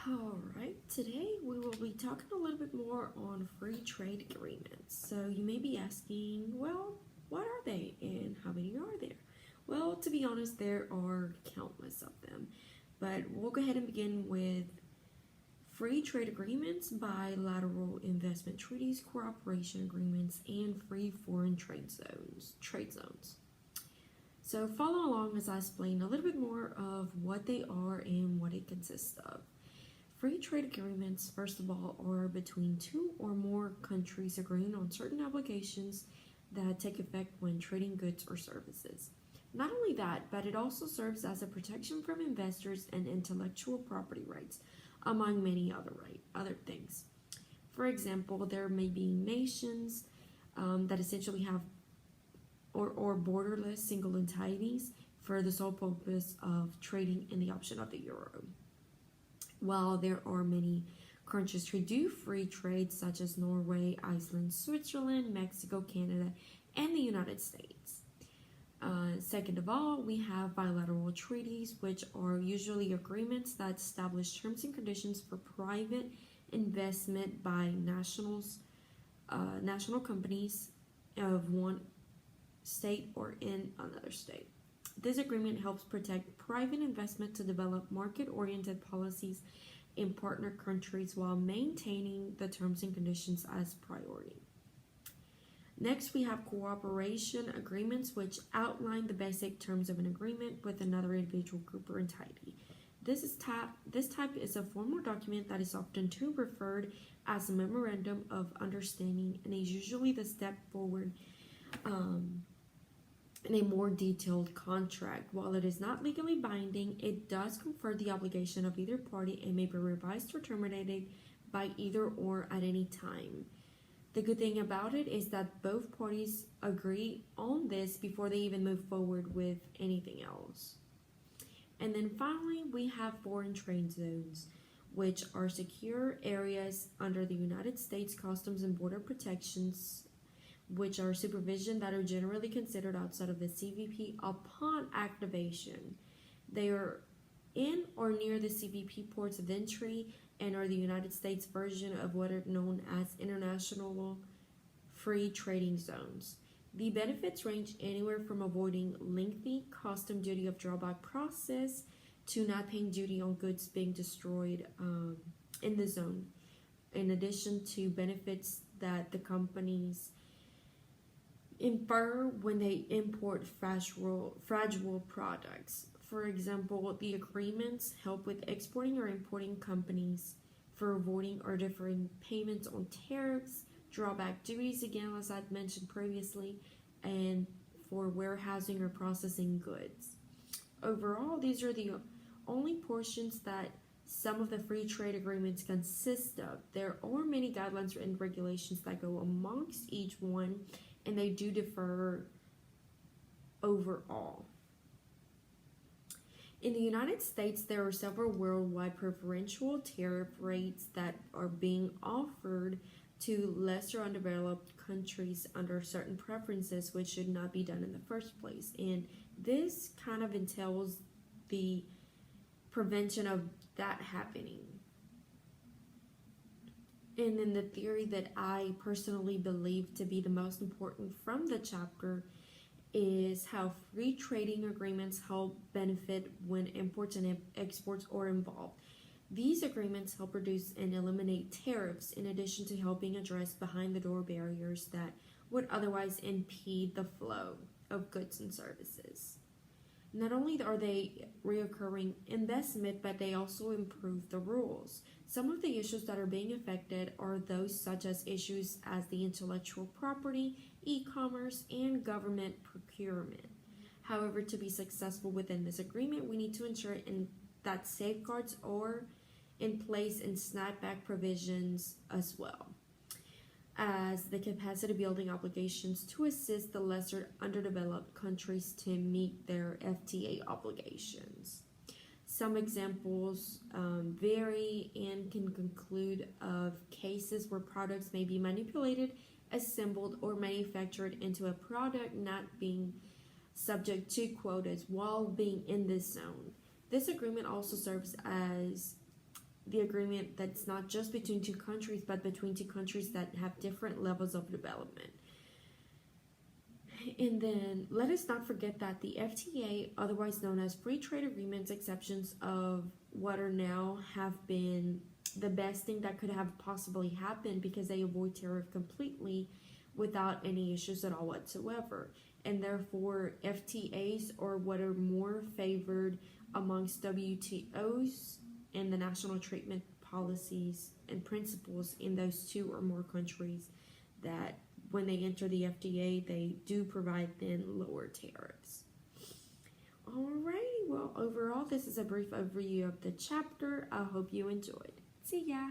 Alright, today we will be talking a little bit more on free trade agreements. So you may be asking, well, what are they and how many are there? Well, to be honest, there are countless of them. But we'll go ahead and begin with free trade agreements, bilateral investment treaties, cooperation agreements, and free foreign trade zones. So follow along as I explain a little bit more of what they are and what it consists of. Free trade agreements, first of all, are between two or more countries agreeing on certain obligations that take effect when trading goods or services. Not only that, but it also serves as a protection from investors and intellectual property rights, among many other things. For example, there may be nations that essentially have or borderless single entities for the sole purpose of trading in the option of the euro. While there are many countries who do free trade, such as Norway, Iceland, Switzerland, Mexico, Canada, and the United States. Second of all, we have bilateral treaties, which are usually agreements that establish terms and conditions for private investment by national companies of one state or in another state. This agreement helps protect private investment to develop market-oriented policies in partner countries while maintaining the terms and conditions as priority. Next, we have cooperation agreements, which outline the basic terms of an agreement with another individual, group, or entity. This type is a formal document that is often too referred as a memorandum of understanding and is usually the step forward in a more detailed contract. While it is not legally binding, it does confer the obligation of either party and may be revised or terminated by either or at any time. The good thing about it is that both parties agree on this before they even move forward with anything else. And then finally, we have foreign trade zones, which are secure areas under the United States Customs and Border Protections, which are supervision that are generally considered outside of the CBP upon activation. They are in or near the CBP ports of entry and are the United States version of what are known as international free trading zones. The benefits range anywhere from avoiding lengthy custom duty of drawback process to not paying duty on goods being destroyed in the zone, in addition to benefits that the companies infer when they import fragile products. For example, the agreements help with exporting or importing companies for avoiding or deferring payments on tariffs, drawback duties, again, as I've mentioned previously, and for warehousing or processing goods. Overall, these are the only portions that some of the free trade agreements consist of. There are many guidelines and regulations that go amongst each one, and they do differ overall. In the United States, there are several worldwide preferential tariff rates that are being offered to lesser undeveloped countries under certain preferences, which should not be done in the first place. And this kind of entails the prevention of that happening. And then the theory that I personally believe to be the most important from the chapter is how free trading agreements help benefit when imports and exports are involved. These agreements help reduce and eliminate tariffs in addition to helping address behind-the-door barriers that would otherwise impede the flow of goods and services. Not only are they reoccurring investment, but they also improve the rules. Some of the issues that are being affected are those such as issues as the intellectual property, e-commerce, and government procurement. However, to be successful within this agreement, we need to ensure that safeguards are in place and snapback provisions as well as the capacity building obligations to assist the lesser underdeveloped countries to meet their FTA obligations. Some examples vary and can conclude of cases where products may be manipulated, assembled, or manufactured into a product not being subject to quotas while being in this zone. This agreement also serves as the agreement that's not just between two countries, but between two countries that have different levels of development. And then let us not forget that the FTA, otherwise known as free trade agreements, exceptions of what are now have been the best thing that could have possibly happened, because they avoid tariff completely without any issues at all whatsoever. And therefore, FTAs are what are more favored amongst WTOs and the national treatment policies and principles in those two or more countries, that when they enter the FDA, they do provide then lower tariffs. Alrighty, well, overall, this is a brief overview of the chapter. I hope you enjoyed. See ya!